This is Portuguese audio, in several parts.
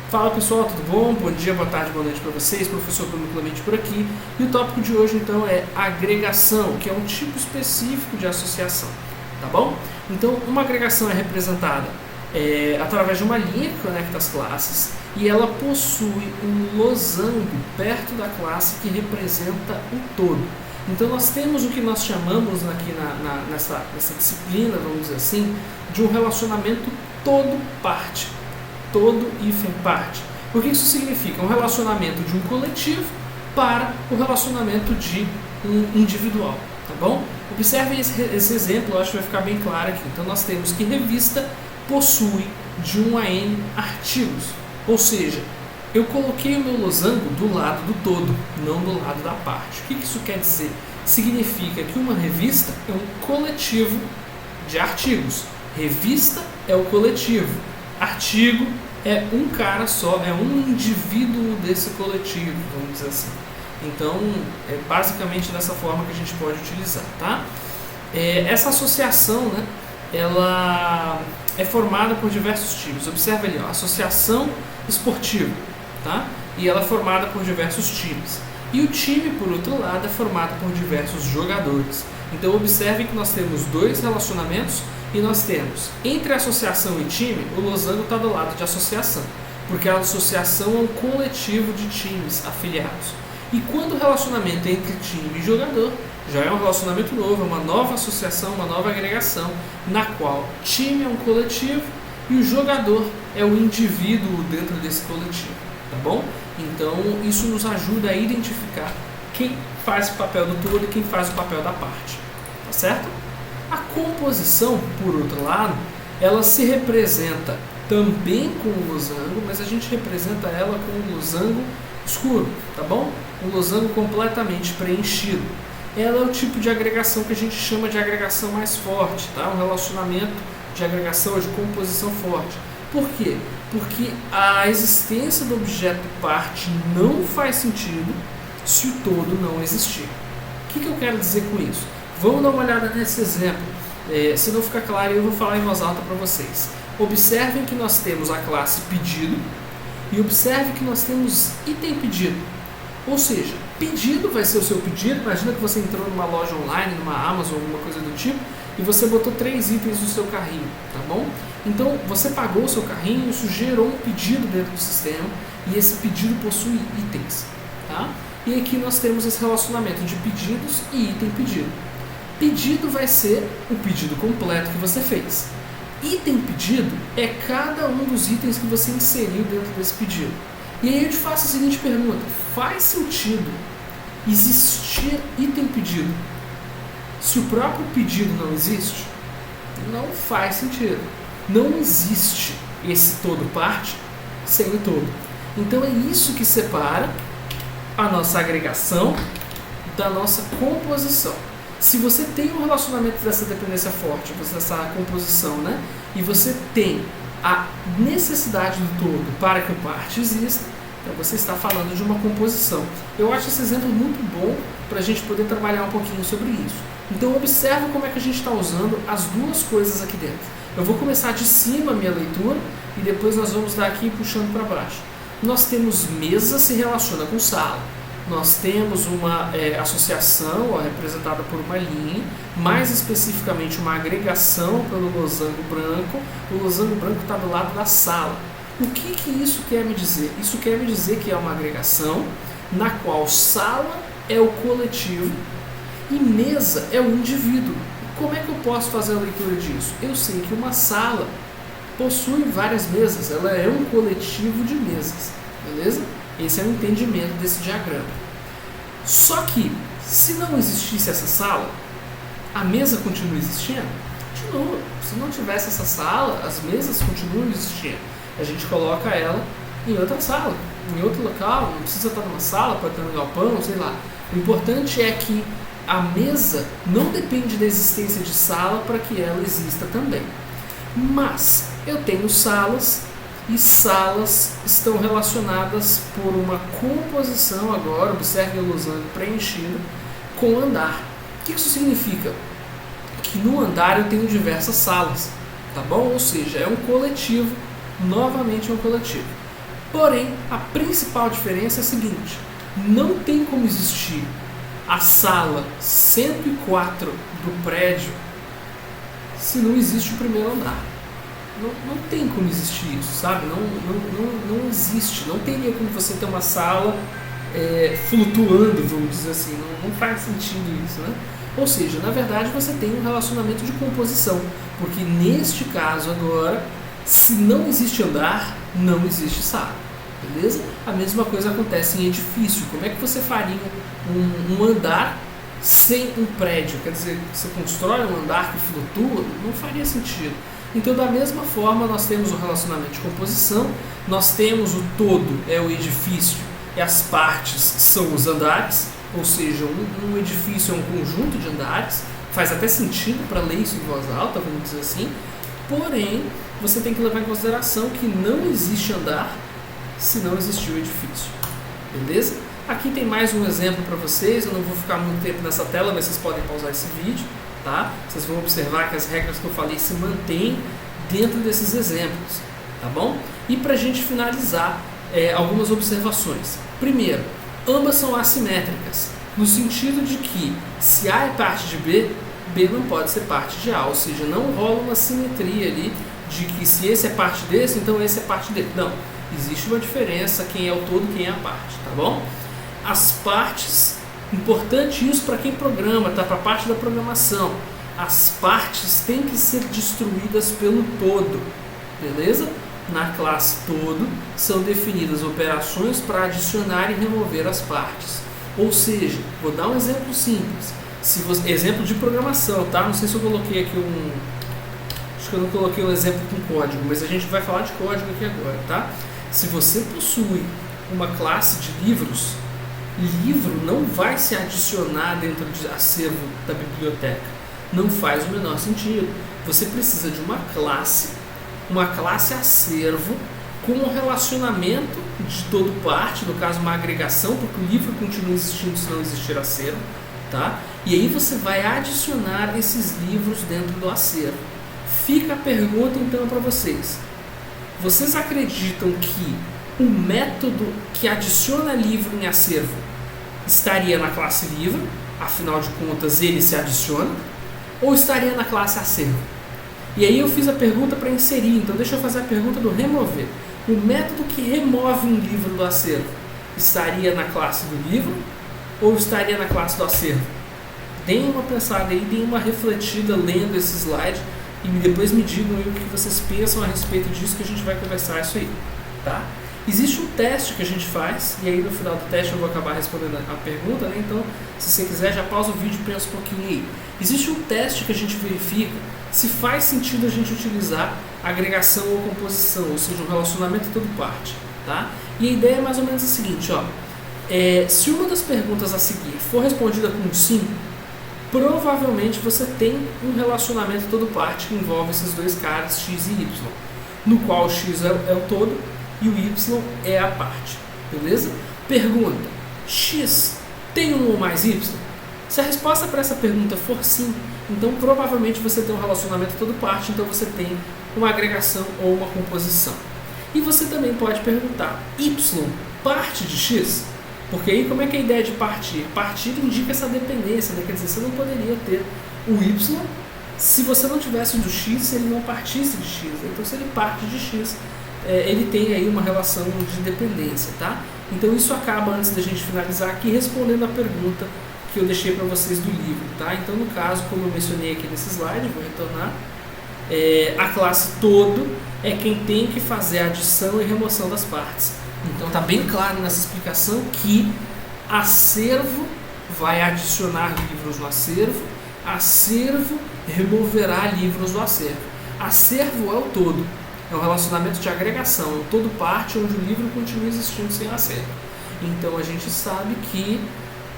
Fala pessoal, tudo bom? Bom dia, boa tarde, boa noite para vocês, professor Bruno Clemente por aqui. E o tópico de hoje então é agregação, que é um tipo específico de associação, tá bom? Então uma agregação é representada através de uma linha que conecta as classes e ela possui um losango perto da classe que representa o todo. Então nós temos o que nós chamamos aqui nessa disciplina, vamos dizer assim, de um relacionamento todo-parte. Todo hífen parte. O que isso significa? Um relacionamento de um coletivo para o relacionamento de um individual, tá bom? Observe esse exemplo, eu acho que vai ficar bem claro aqui. Então nós temos que revista possui de 1 a n artigos, ou seja, eu coloquei o meu losango do lado do todo, não do lado da parte. O que isso quer dizer? Significa que uma revista é um coletivo de artigos. Revista é o coletivo. Artigo é um cara só, é um indivíduo desse coletivo, vamos dizer assim. Então, é basicamente dessa forma que a gente pode utilizar, tá? Essa associação, né, ela é formada por diversos times. Observe ali, ó, associação esportiva, tá? E ela é formada por diversos times. E o time, por outro lado, é formado por diversos jogadores. Então, observe que nós temos dois relacionamentos. E nós temos, entre associação e time, o losango está do lado de associação, porque a associação é um coletivo de times afiliados. E quando o relacionamento é entre time e jogador, já é um relacionamento novo, é uma nova associação, uma nova agregação, na qual time é um coletivo e o jogador é o indivíduo dentro desse coletivo, tá bom? Então isso nos ajuda a identificar quem faz o papel do todo e quem faz o papel da parte, tá certo? A composição, por outro lado, ela se representa também com o losango, mas a gente representa ela com o losango escuro, tá bom? Um losango completamente preenchido. Ela é o tipo de agregação que a gente chama de agregação mais forte, tá? Um relacionamento de agregação ou de composição forte. Por quê? Porque a existência do objeto parte não faz sentido se o todo não existir. O que eu quero dizer com isso? Vamos dar uma olhada nesse exemplo. Se não ficar claro, eu vou falar em voz alta para vocês. Observem que nós temos a classe pedido e observe que nós temos item pedido. Ou seja, pedido vai ser o seu pedido. Imagina que você entrou numa loja online, numa Amazon, alguma coisa do tipo, e você botou 3 itens no seu carrinho, tá bom? Então, você pagou o seu carrinho, isso gerou um pedido dentro do sistema e esse pedido possui itens, tá? E aqui nós temos esse relacionamento de pedidos e item pedido. Pedido vai ser o pedido completo que você fez. Item pedido é cada um dos itens que você inseriu dentro desse pedido. E aí eu te faço a seguinte pergunta: faz sentido existir item pedido se o próprio pedido não existe? Não faz sentido. Não existe esse todo parte sem o todo. Então é isso que separa a nossa agregação da nossa composição. Se você tem um relacionamento dessa dependência forte, dessa composição, né, e você tem a necessidade do todo para que o parte exista, então você está falando de uma composição. Eu acho esse exemplo muito bom para a gente poder trabalhar um pouquinho sobre isso. Então observe como é que a gente está usando as duas coisas aqui dentro. Eu vou começar de cima a minha leitura e depois nós vamos daqui puxando para baixo. Nós temos mesa se relaciona com sala. Nós temos uma associação representada por uma linha, mais especificamente uma agregação pelo losango branco. O losango branco está do lado da sala. O que isso quer me dizer? Isso quer me dizer que é uma agregação na qual sala é o coletivo e mesa é o indivíduo. Como é que eu posso fazer a leitura disso? Eu sei que uma sala possui várias mesas, ela é um coletivo de mesas, beleza? Esse é o entendimento desse diagrama. Só que, se não existisse essa sala, a mesa continua existindo? Continua. Se não tivesse essa sala, as mesas continuam existindo. A gente coloca ela em outra sala, em outro local, não precisa estar numa sala, pode estar no galpão, sei lá. O importante é que a mesa não depende da existência de sala para que ela exista também. Mas eu tenho salas e salas estão relacionadas por uma composição agora, observe o losango preenchido, com andar. O que isso significa? Que no andar eu tenho diversas salas, tá bom? Ou seja, é um coletivo, novamente é um coletivo. Porém, a principal diferença é a seguinte: não tem como existir a sala 104 do prédio se não existe o primeiro andar. Não tem como existir isso, sabe? Não existe. Não teria como você ter uma sala flutuando, vamos dizer assim. Não faz sentido isso, né? Ou seja, na verdade você tem um relacionamento de composição. Porque neste caso agora, se não existe andar, não existe sala. Beleza? A mesma coisa acontece em edifício. Como é que você faria um andar sem um prédio? Quer dizer, você constrói um andar que flutua? Não faria sentido. Então, da mesma forma, nós temos o relacionamento de composição, nós temos o todo, é o edifício, e as partes são os andares, ou seja, um edifício é um conjunto de andares, faz até sentido para ler isso em voz alta, vamos dizer assim, porém, você tem que levar em consideração que não existe andar se não existir o edifício, beleza? Aqui tem mais um exemplo para vocês, eu não vou ficar muito tempo nessa tela, mas vocês podem pausar esse vídeo. Tá? Vocês vão observar que as regras que eu falei se mantêm dentro desses exemplos, tá bom? E para a gente finalizar, algumas observações. Primeiro, ambas são assimétricas, no sentido de que se A é parte de B, B não pode ser parte de A, ou seja, não rola uma simetria ali de que se esse é parte desse, então esse é parte dele. Não, existe uma diferença, quem é o todo, quem é a parte, tá bom? As partes, importante isso para quem programa, tá? Para a parte da programação. As partes têm que ser destruídas pelo todo, beleza? Na classe todo são definidas operações para adicionar e remover as partes. Ou seja, vou dar um exemplo simples. Exemplo de programação, tá? Não sei se eu coloquei aqui acho que eu não coloquei um exemplo com código, mas a gente vai falar de código aqui agora, tá? Se você possui uma classe de livros, livro não vai se adicionar dentro de acervo da biblioteca. Não faz o menor sentido. Você precisa de uma classe acervo, com um relacionamento de todo parte, no caso uma agregação, porque o livro continua existindo se não existir acervo, tá? E aí você vai adicionar esses livros dentro do acervo. Fica a pergunta então para vocês. Vocês acreditam que o método que adiciona livro em acervo estaria na classe livro, afinal de contas ele se adiciona, ou estaria na classe acervo? E aí eu fiz a pergunta para inserir, então deixa eu fazer a pergunta do remover. O método que remove um livro do acervo estaria na classe do livro ou estaria na classe do acervo? Deem uma pensada aí, deem uma refletida lendo esse slide e depois me digam aí o que vocês pensam a respeito disso, que a gente vai conversar isso aí, tá? Existe um teste que a gente faz, e aí no final do teste eu vou acabar respondendo a pergunta, né? Então, se você quiser, já pausa o vídeo e pensa um pouquinho aí. Existe um teste que a gente verifica se faz sentido a gente utilizar agregação ou composição, ou seja, um relacionamento todo parte, tá? E a ideia é mais ou menos a seguinte, ó. Se uma das perguntas a seguir for respondida com sim, provavelmente você tem um relacionamento todo parte que envolve esses dois caras, x e y, no qual o x é o todo e o y é a parte, beleza? Pergunta, x tem um ou mais y? Se a resposta para essa pergunta for sim, então provavelmente você tem um relacionamento todo parte, então você tem uma agregação ou uma composição. E você também pode perguntar, y parte de x? Porque aí como é que é a ideia de partir? Partir indica essa dependência, né? Quer dizer, você não poderia ter o y se você não tivesse do x, se ele não partisse de x. Então se ele parte de x, ele tem aí uma relação de dependência, tá? Então isso acaba, antes da gente finalizar aqui, respondendo a pergunta que eu deixei para vocês do livro, tá? Então no caso, como eu mencionei aqui nesse slide, vou retornar, a classe todo é quem tem que fazer a adição e remoção das partes. Então está bem claro nessa explicação que acervo vai adicionar livros no acervo removerá livros do acervo. Acervo é o todo, é um relacionamento de agregação, é o todo parte onde o livro continua existindo sem acervo. Então a gente sabe que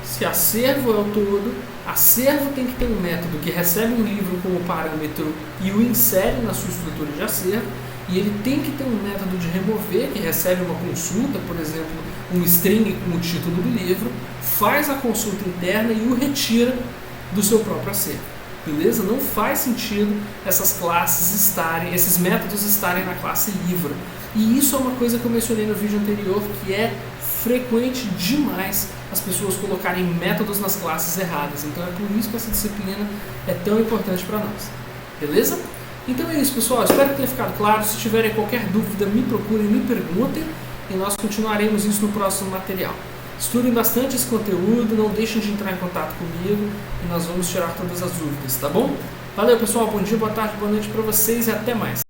se acervo é o todo, acervo tem que ter um método que recebe um livro como parâmetro e o insere na sua estrutura de acervo, e ele tem que ter um método de remover, que recebe uma consulta, por exemplo, um string com o título do livro, faz a consulta interna e o retira do seu próprio acervo. Beleza? Não faz sentido essas classes esses métodos estarem na classe livro. E isso é uma coisa que eu mencionei no vídeo anterior, que é frequente demais as pessoas colocarem métodos nas classes erradas. Então é por isso que essa disciplina é tão importante para nós. Beleza? Então é isso, pessoal. Espero que tenha ficado claro. Se tiverem qualquer dúvida, me procurem, me perguntem e nós continuaremos isso no próximo material. Estudem bastante esse conteúdo, não deixem de entrar em contato comigo e nós vamos tirar todas as dúvidas, tá bom? Valeu, pessoal. Bom dia, boa tarde, boa noite para vocês e até mais.